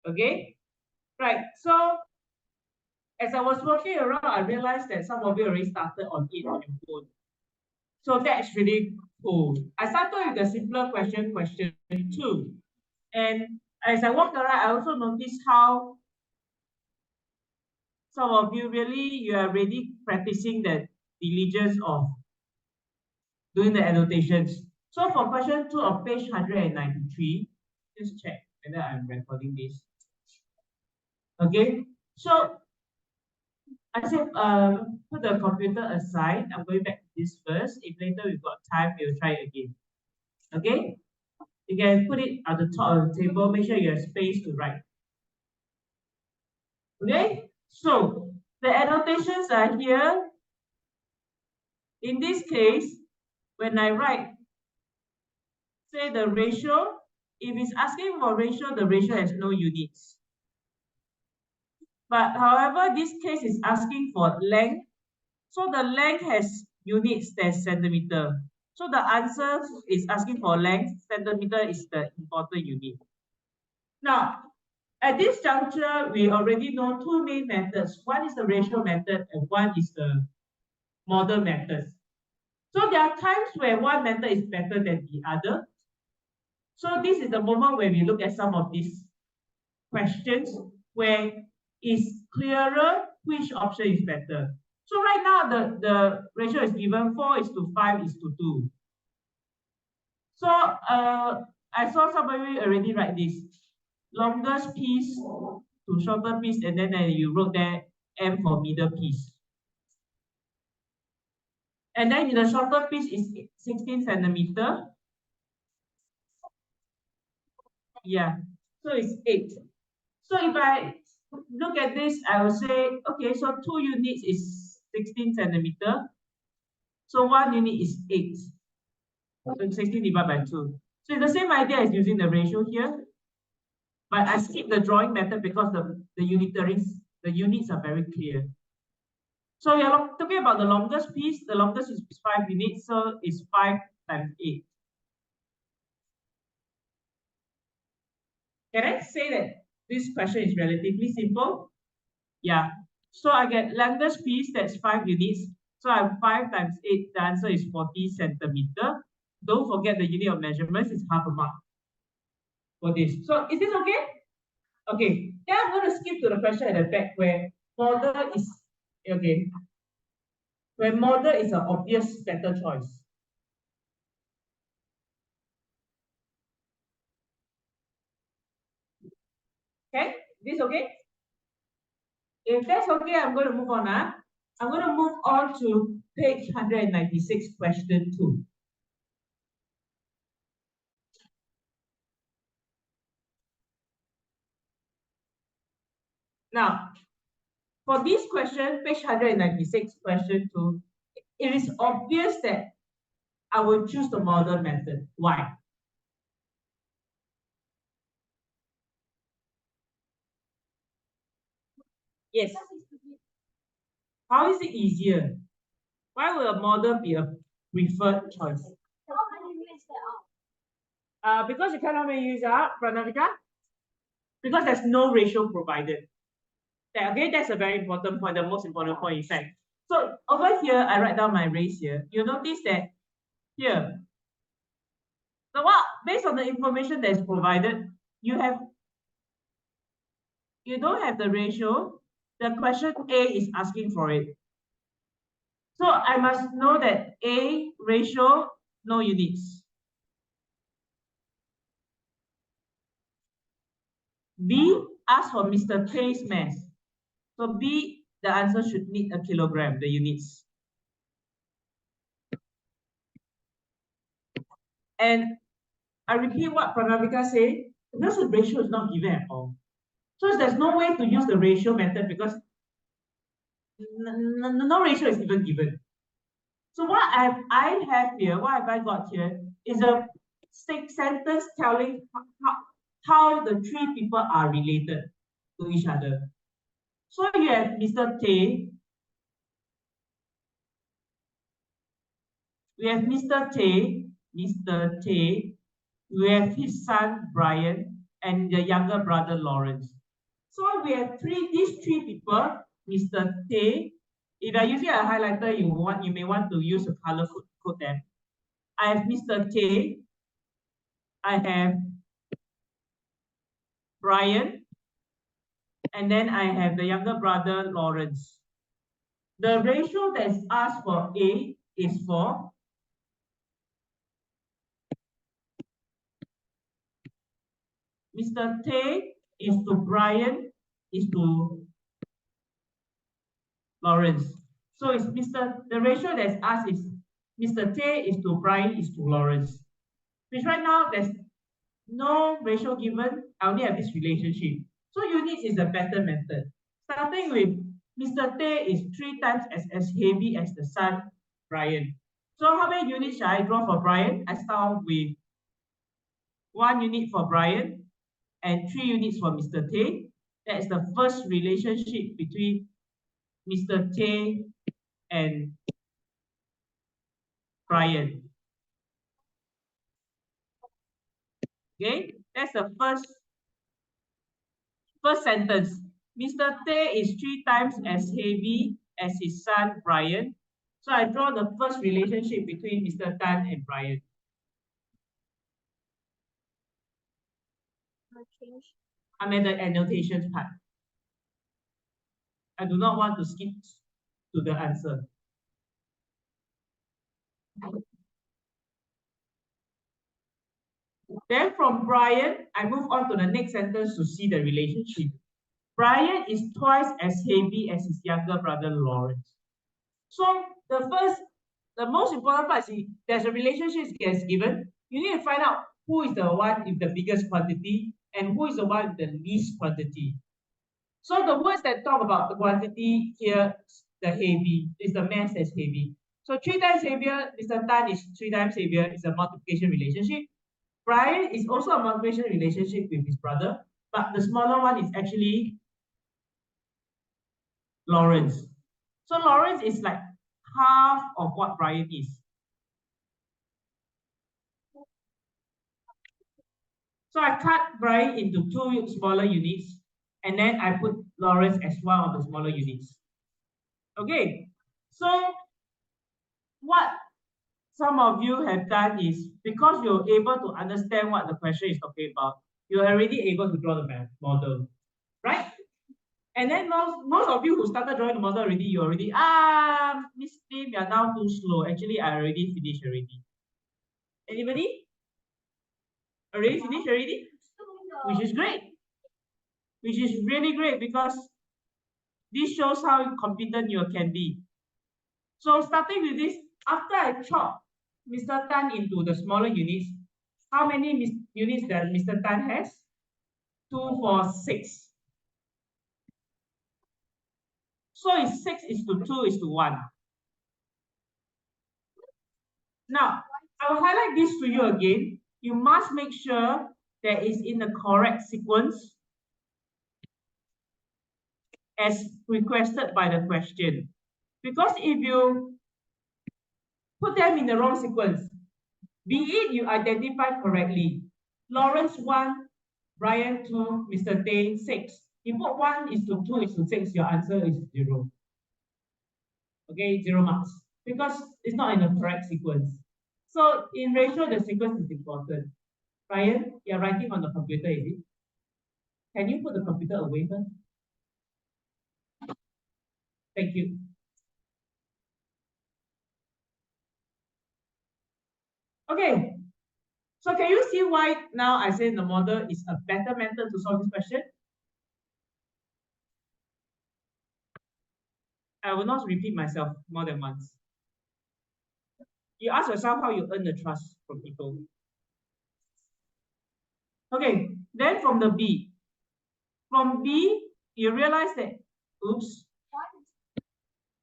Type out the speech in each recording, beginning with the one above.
Okay, right. So as I was walking around, I realized that some of you already started on it on your phone. So that's really cool. I started with the simpler question, question 2. And as I walked around, I also noticed how some of you you are really practicing the diligence of doing the annotations. So for question 2 of page 193, just check whether I'm recording this. Okay, so I said, put the computer aside. I'm going back to this first. If later we've got time, we'll try again. Okay, you can put it at the top of the table. Make sure you have space to write. Okay, so the annotations are here. In this case, when I write, say the ratio, if it's asking for ratio, the ratio has no units. But however, this case is asking for length. So the length has units, that's centimeter. So the answer is asking for length. Centimeter is the important unit. Now, at this juncture, we already know two main methods. One is the ratio method and one is the model method. So there are times where one method is better than the other. So this is the moment where we look at some of these questions where it's clearer which option is better. So right now the ratio is given 4:5:2. So I saw somebody already write this. Longest piece to shorter piece, and then you wrote there M for middle piece. And then in the shorter piece is 16 centimeter. Yeah, so it's 8. So if I look at this, I will say, okay, so 2 units is 16 centimeter. So 1 unit is 8. So 16 divided by 2. So it's the same idea as using the ratio here. But I skip the drawing method because the units are very clear. So you're talking about the longest piece. The longest is 5 units, so it's 5 times 8. Can I say that this question is relatively simple? Yeah. So I get longest piece, that's 5 units. So I have 5 times 8, the answer is 40 centimeter. Don't forget the unit of measurements is half a mark for this. So is this okay? Okay. Then I'm going to skip to the question at the back where model is, okay, where model is an obvious better choice. Okay, this okay? If that's okay, I'm going to move on. I'm going to move on to page 196, question 2. Now, for this question, page 196, question 2, it is obvious that I will choose the model method. Why? Yes. How is it easier? Why will a model be a preferred choice? Because you cannot make use of Pranavika? Because there's no ratio provided. Okay, that's a very important point, the most important point in fact. So over here, I write down my race here. You notice that here, so what based on the information that is provided, you don't have the ratio. The question A is asking for it. So I must know that A ratio, no units. B asks for Mr. K's mass. So B, the answer should need a kilogram, the units. And I repeat what Pranavika said, because the ratio is not given at all. So there's no way to use the ratio method because no ratio is even given. So what I have here, what have I got here, is a sentence telling how the 3 people are related to each other. So you have Mr. Tay, we have his son Brian, and the younger brother Lawrence. So we have these three people, Mr. Tay. If you're using a highlighter, you may want to use a color code them. I have Mr. K. I have Brian, and then I have the younger brother Lawrence. The ratio that's asked for A is for Mr. Tay is to Brian is to Lawrence. So it's the ratio that's asked is Mr. Tay is to Brian is to Lawrence. Which right now there's no ratio given. I only have this relationship. So units is a better method. Starting with Mr. Tay is 3 times as heavy as the son, Brian. So how many units should I draw for Brian? I start with 1 unit for Brian and 3 units for Mr. Tay. That's the first relationship between Mr. Tay and Brian. Okay, that's the first sentence. Mr. Tay is 3 times as heavy as his son Brian. So I draw the first relationship between Mr. Tan and Brian. I'm at the annotations part. I do not want to skip to the answer. Then from Brian, I move on to the next sentence to see the relationship. Brian is twice as heavy as his younger brother Lawrence. So the most important part is there's a relationship gets given. You need to find out who is the one with the biggest quantity and who is the one with the least quantity. So the words that talk about the quantity here, the heavy, is the mass that's heavy. So 3 times heavier, Mr. Tan is 3 times heavier, is a multiplication relationship. Brian is also a multiplication relationship with his brother, but the smaller one is actually Lawrence. So Lawrence is like half of what Brian is. So I cut Brian into 2 smaller units, and then I put Lawrence as one of the smaller units. Okay, so what some of you have done is, because you're able to understand what the question is talking about, you're already able to draw the model, right? And then most of you who started drawing the model already, you already, Miss Lim, you're now too slow. Actually, I already finished already. Anybody? Already finished already? Which is great. Which is really great because this shows how competent you can be. So starting with this, after I chop Mr. Tan into the smaller units, how many units that Mr. Tan has? 2, 4, 6. So it's 6 is to 2 is to 1. Now, I will highlight this to you again. You must make sure that it's in the correct sequence as requested by the question. Because if you put them in the wrong sequence, be it you identify correctly, Lawrence 1, Brian 2, Mr. Tay 6. You put 1 is to 2 is to 6, your answer is 0. Okay, 0 marks. Because it's not in the correct sequence. So in ratio, the sequence is important. Brian, you're writing on the computer, is it? Can you put the computer away first? Thank you. Okay. So can you see why now I say the model is a better method to solve this question? I will not repeat myself more than once. You ask yourself how you earn the trust from people. Okay, then from the B. From B, you realize that, oops,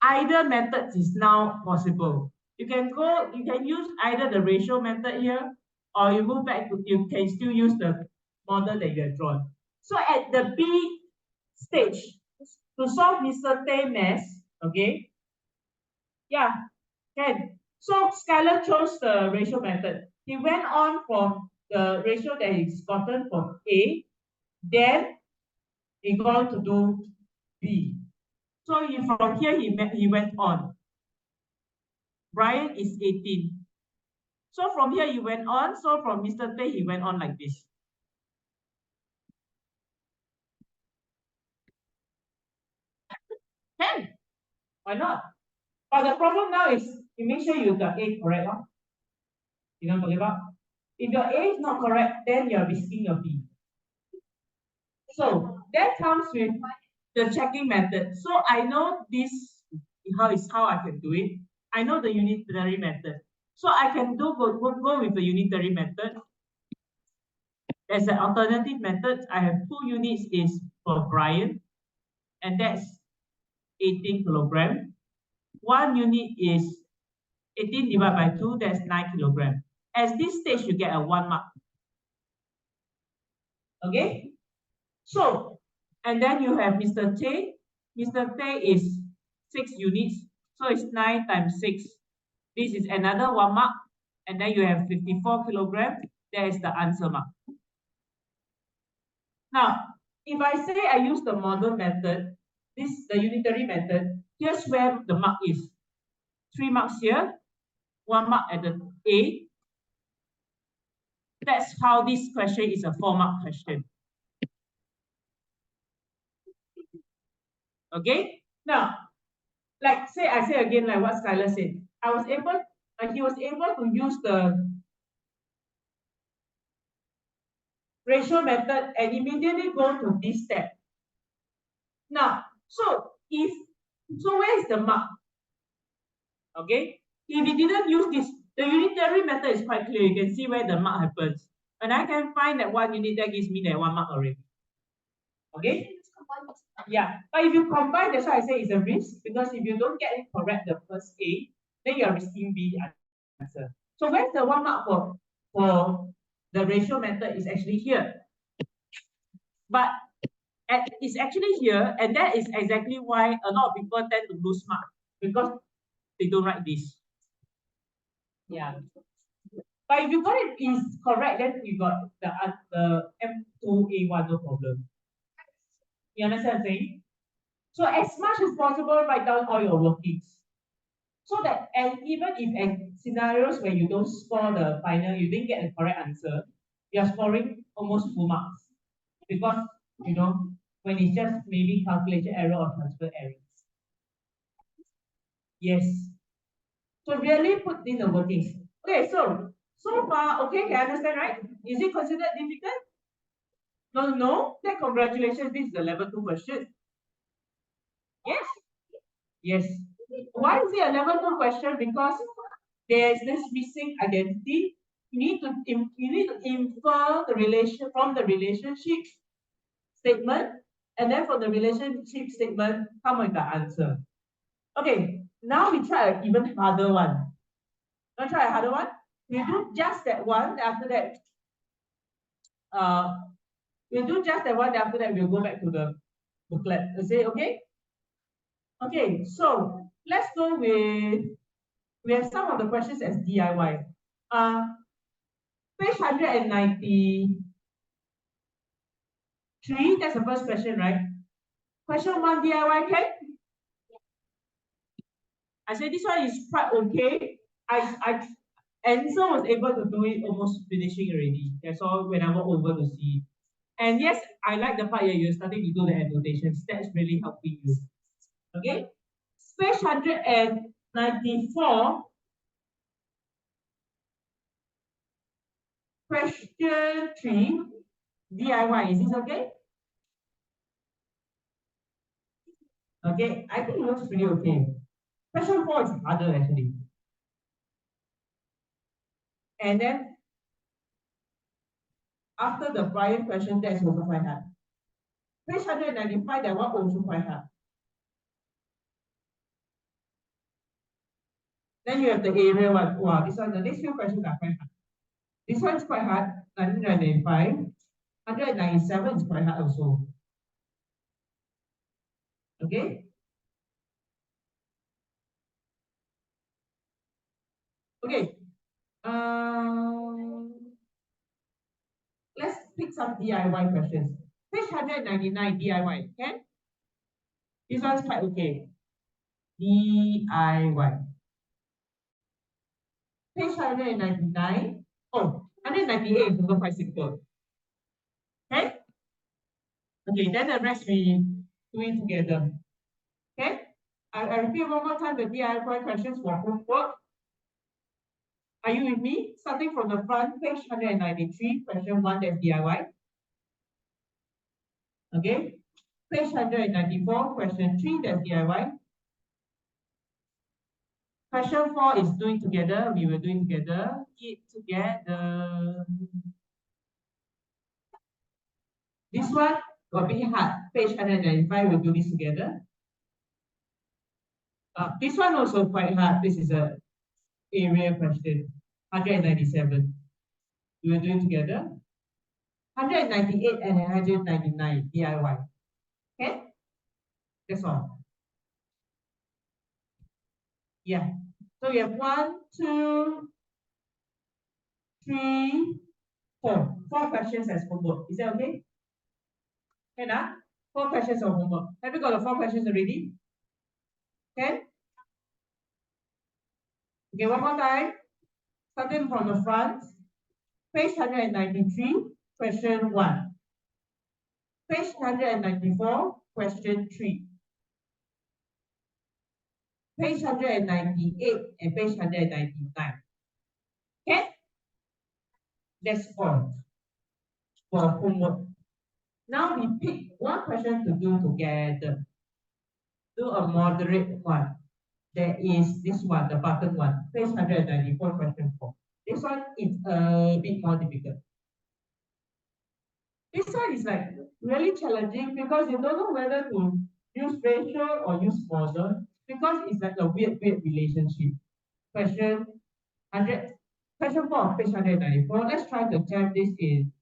either method is now possible. You can use either the ratio method here, or you move back to, you can still use the model that you have drawn. So at the B stage, to solve Mr. Tay mass, okay? Yeah, can. So Skylar chose the ratio method. He went on from the ratio that he's gotten from A Then he going to do B. So from here he went on. Brian is 18. So from here he went on. So from Mr. Tay he went on like this. Can. Why not? But the problem now is you make sure you got A correct. Huh? You know what I'm talking about? If your A is not correct, then you're risking your B. So that comes with the checking method. So I know this how I can do it. I know the unitary method. So I can go with the unitary method. As an alternative method, I have 2 units is for Brian, and that's 18 kilogram. 1 unit is 18 divided by 2, that's 9 kilogram. At this stage, you get a 1 mark. Okay? So, and then you have Mr. Tay. Mr. Tay is 6 units. So it's 9 times 6. This is another 1 mark. And then you have 54 kilogram. That is the answer mark. Now, if I say I use the model method, the unitary method, here's where the mark is. 3 marks here, 1 mark at the A. That's how this question is a 4-mark question. Okay? Now, I say again, like what Skylar said, he was able to use the ratio method and immediately go to this step. Now, so where is the mark? Okay, if we didn't use this, the unitary method is quite clear. You can see where the mark happens. And I can find that 1 unit, that gives me that 1 mark already. Okay? Yeah. But if you combine, that's why I say it's a risk, because if you don't get it correct the first A, then you're risking B answer. So where's the 1 mark for the ratio method is actually here. But it's actually here, and that is exactly why a lot of people tend to lose mark, because they don't write this. Yeah. But if you got it is correct, then you got the M2A1, no problem. You understand what I'm saying? So as much as possible, write down all your workings. So that, and even if in scenarios where you don't score the final, you didn't get the correct answer, you're scoring almost full marks. Because, you know, when it's just maybe calculation error or transfer errors. Yes. So really put in the workings. Okay, so far, okay, can I understand, right? Is it considered difficult? No, then congratulations, this is the level 2 question. Yes. Yes. Why is it a level 2 question? Because there is this missing identity. You need to infer the relation from the relationship statement, and then from the relationship statement, come with the answer. Okay, now we try an even harder one. Want to try a harder one? We do just that one. After that, we'll do just that one. After that, we'll go back to the booklet. Is it okay? Okay, so let's go with, we have some of the questions as DIY. Page 193, that's the first question, right? Question 1, DIY, can? I said this one is quite okay. Answer was able to do it almost finishing already. That's all when I walk over to see. And yes, I like the part where you're starting to do the annotations. That's really helping you. Okay? Page 194. Question 3. DIY. Is this okay? Okay, I think it looks pretty okay. Question 4 is harder actually. And then after the prior question, that's also quite hard. Page 195, that one also quite hard. Then you have the area one. Wow, this one, the next few questions are quite hard. This one is quite hard, 195. 197 is quite hard also. Okay? Okay. Let's pick some DIY questions. Page 199 DIY. Can? This one's quite okay. DIY. Page 199. Oh, 198 is also quite simple. Okay? Okay, then the rest we do it together. Okay? I repeat one more time the DIY questions for homework. Are you with me? Starting from the front, page 193, question 1, that's DIY. Okay? Page 194, question 3, that's DIY. Question 4 is doing together. We will do it together. Eat together. This one will be hard. Page 195, we'll do this together. This one also quite hard. This is a area question. 197. We will do it together. 198 and 199 DIY. Okay? That's all. Yeah. So we have 1, 2, 3, 4. 4 questions as homework. Is that okay? Can? 4 questions of homework. Have you got the 4 questions already? Okay? Okay, one more time. Starting from the front. Page 193, question 1. Page 194, question 3. Page 198 and page 199. Okay? That's all for homework. Now we pick one question to do together. Do a moderate one. There is this one, the button one, page 194, question 4. This one is a bit more difficult. This one is like really challenging because you don't know whether to use ratio or use model because it's like a weird relationship. Question 100, question 4, page 194. Let's try to attempt this in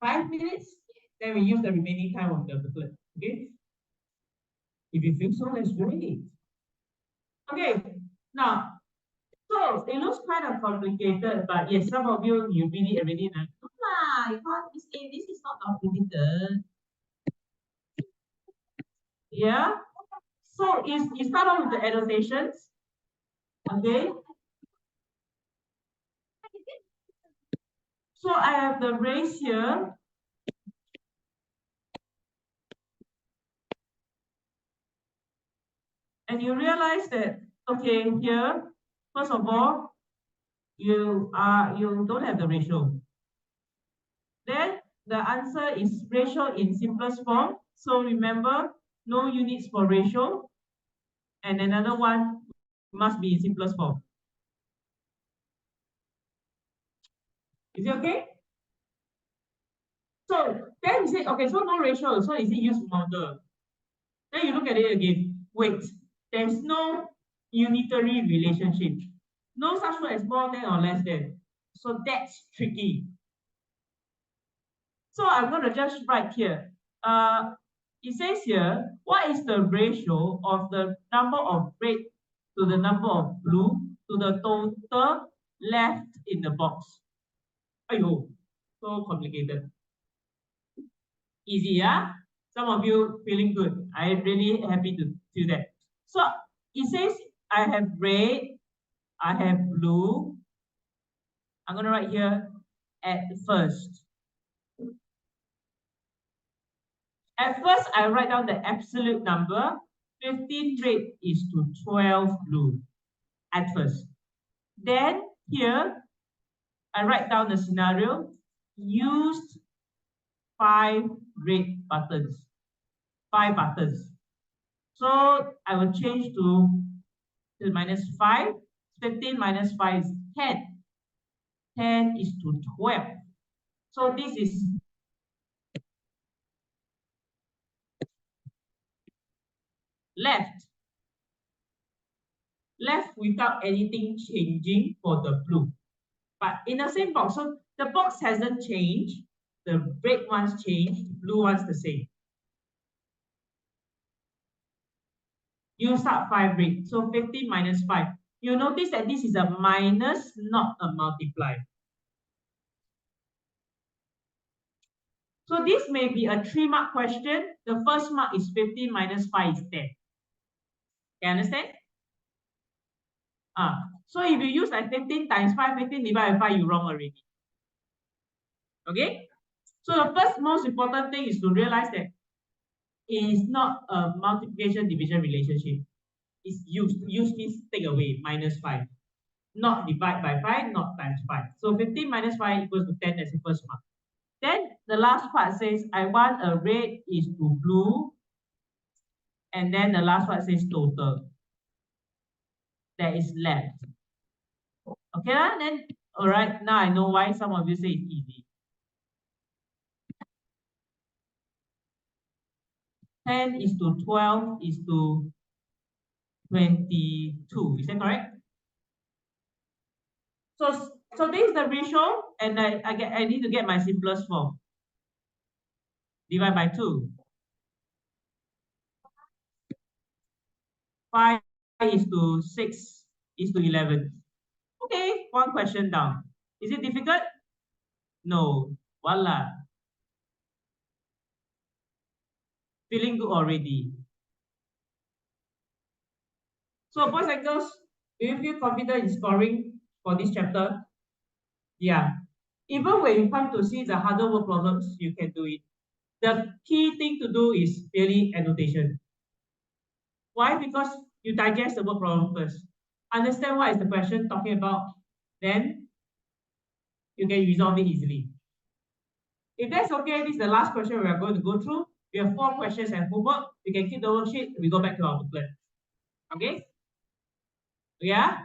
5 minutes. Then we use the remaining time of the booklet. Okay? If you feel so, let's do it. Okay, now, so it looks kind of complicated, but yes, some of you read it already. No lah, this is not complicated. Yeah. So you start off with the annotations. Okay. So I have the race here. And you realize that, okay, here, first of all, you don't have the ratio. Then the answer is ratio in simplest form. So remember, no units for ratio. And another one must be in simplest form. Is it okay? So then you say, okay, so no ratio. So is it use model? Then you look at it again. Wait, there's no unitary relationship. No such word as more than or less than. So that's tricky. So I'm going to just write here. It says here, what is the ratio of the number of red to the number of blue to the total left in the box? Ayo, so complicated. Easy, yeah? Some of you feeling good. I'm really happy to do that. So it says I have red, I have blue. I'm going to write here at first. At first, I write down the absolute number. 15 red is to 12 blue at first. Then here, I write down the scenario. Used 5 red buttons. 5 buttons. So I will change to minus 5. 15 minus 5 is 10. 10 is to 12. So this is left. Left without anything changing for the blue. But in the same box, so the box hasn't changed. The red one's changed, blue one's the same. Use up 5 red. So 15 minus 5. You notice that this is a minus, not a multiply. So this may be a 3-mark question. The first mark is 15 minus 5 is 10. You understand? So if you use like 15 times 5, 15 divided by 5, you wrong already. Okay? So the first most important thing is to realize that it is not a multiplication division relationship. It's used. Use means take away, minus 5. Not divide by 5, not times 5. So 15 minus 5 equals to 10 as the first mark. Then the last part says, I want a red is to blue. And then the last part says total. That is left. Okay, then, all right, now I know why some of you say it's easy. 10 is to 12 is to 22. Is that correct? So this is the ratio, and I need to get my simplest form. Divide by 2. 5 is to 6 is to 11. Okay, one question down. Is it difficult? No. Voila. Feeling good already. So boys and girls, do you feel confident in scoring for this chapter? Yeah. Even when you come to see the harder word problems, you can do it. The key thing to do is really annotation. Why? Because you digest the word problem first. Understand what is the question talking about, then you can resolve it easily. If that's okay, this is the last question we are going to go through. We have 4 questions and homework. We can keep the worksheet. We go back to our booklet. Okay? Yeah?